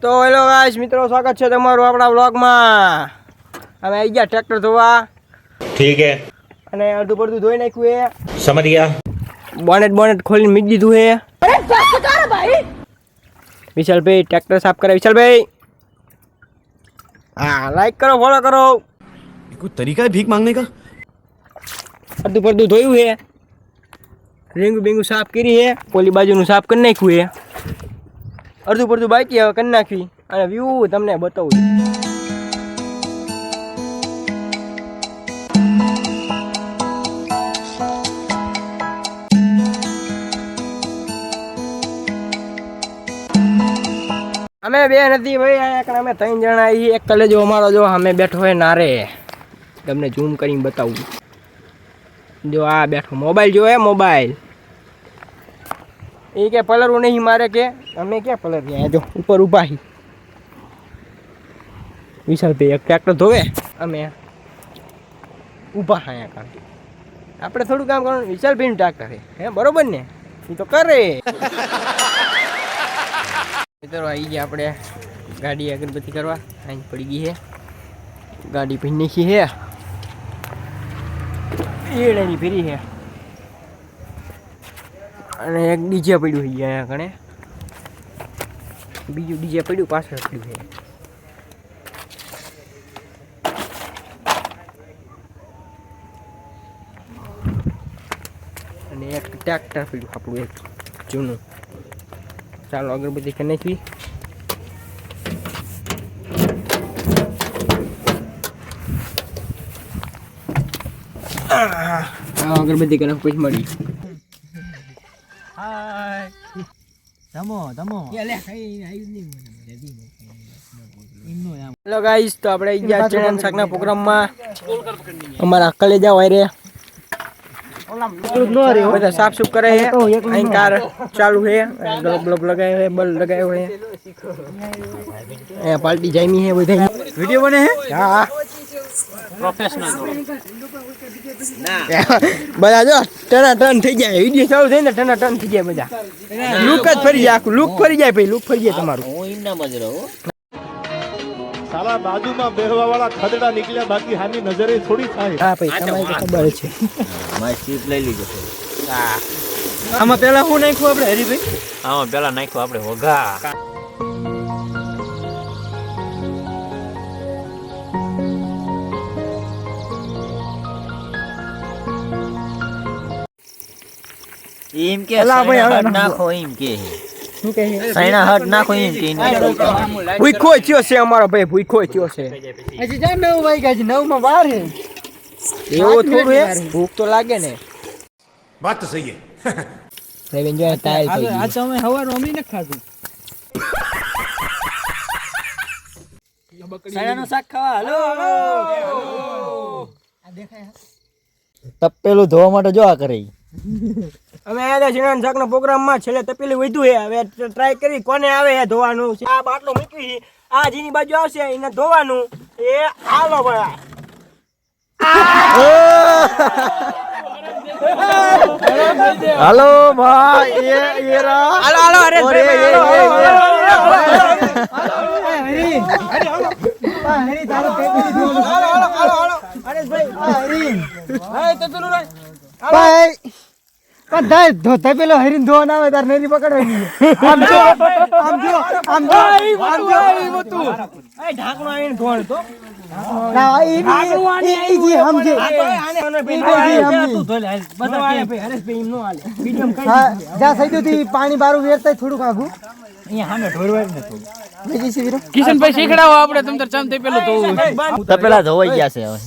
તો hello guys મિત્રો, સ્વાગત છે તમારું આપણા વ્લોગમાં. અમે આવી ગયા ટ્રેક્ટર ધોવા. ઠીક હે. અને અડધું પડધું ધોઈ નાખ્યું હે. સમજ ગયા. બોનેટ ખોલીને મૂકી દીધું હે. અરે ભાઈ વિશાલભાઈ ટ્રેક્ટર સાફ કરે. વિશાલભાઈ હા, લાઈક કરો, ફોલો કરો. कोई तरीका है भीख मांगने का? અડધું પડધું ધોયું હે. રીંગું બીંગું સાફ કરી હે. પોલી બાજુનું સાફ કરી નાખ્યું હે. અડધું પડધું બાકી હવે કરી નાખી. અને વ્યૂ તમને બતાવું. અમે બે નથી ભાઈ, અહીંયા અમે 3 જણા આવી. એક કલેજો અમારો જો અમે બેઠો હોય નારે, તમને ઝૂમ કરીને બતાવું. જો આ બેઠો મોબાઈલ જોવે. મોબાઈલ એ કે પલરવું નહીં મારે કે અમે ક્યાં પલરીએ. જો ઉપર ઊભા હી વિશાલભાઈ એક ટ્રેક્ટર ધોવે, અમે ઊભા અહીંયા કાંઈ. આપણે થોડું કામ કરવાનું. વિશાલભાઈનું ટ્રેક્ટર હે બરોબર ને, એ તો કરે. મિત્રો આવી ગયા આપણે ગાડી અગરબત્તી કરવા. અહીં પડી ગઈ છે ગાડી, ભીન નાખી છે. એની ફેરી છે. અને એક ડીજે પડ્યું છે અહીંયા કણે. બીજું ડીજે પડ્યું પાછળ પડ્યું છે. અને એક ટ્રેક્ટર પડ્યું આપણું એક જૂનું. ચાલો અગરબત્તી કરી નાખી. અગરબત્તી કરી પછી મળી. હેલો ગાઈસ, તો આપણે ગયા ચેનલ શાકના પ્રોગ્રામમાં. અમારા કલેજા હોય રે બધા સાફ સુફ કરે છે. અહીં કાર ચાલુ છે. ગ્લોબ લગાવ્યો છે, બલ્બ લગાવ્યો છે. અહીંયા પાર્ટી જામી છે બધા. વિડીયો બને છે. હા પ્રોફેશનલ બધા જો ટન થઈ જાય. વિડીયો ચાલુ થઈને ટન થઈ જાય બધા. લુક જ ફરી જાય, આખું લુક ફરી જાય ભાઈ, લુક ફરી જાય તમારું. હું એમના મજ રહું. સાલા બાજુમાં બેહવા વાળા ખદડા નીકળ્યા, બાકી હાની નજરે થોડી થાય. હા ભાઈ, તમારી તો ખબર છે. મારી સીટ લઈ લીધો. હા, આમાં પેલા શું નાખ્યું આપણે હરીભાઈ? આમાં પેલા નાખ્યું આપણે વઘા. એમ કે હટ નાખો, એમ કે શું કહે છે? સૈણા હટ નાખો, એમ કે ભૂખો થયો છે અમારો ભાઈ, ભૂખો થયો છે. હજી જાય 9 વાગ્યા, હજી 9 માં વાર હે. એવો થોડું હે, ભૂખ તો લાગે ને. बात तो सही है. રેવેન જો ટાઈલ થઈ ગઈ. આ તો અમે હવાર અમી ન ખાધું. સાયાનો શાક ખાવા. હાલો આ દેખાય તપેલું ધોવા માટે જો આ કરે. અમે આયા ચેનલ શાકના પ્રોગ્રામમાં. છેલ્લે તપેલી વધ્યું હે. હવે ટ્રાય કરી કોને આવે હે ધોવાનું. આ બાટલો મૂકી, આ જેની બાજુ આવશે એને ધોવાનું. એ હાલો ભાઈ. હાલો ભાઈ, હાલો હરેશભાઈ, હરી તારો પેપી દીધું. હરેશભાઈ. ભાઈ કદાય ધોતા પેલો હરીન ધોવા ના આવે તાર નેરી પકડવાની. આમ જો ઢાંકણું આવીને ધોવાનું તો ના ઈ જી સમજે. હા, જા સઈદુ થી પાણી બારું વેરતા થોડું કાગું. તપેલા ધોવાઈ ગયા છે હવે.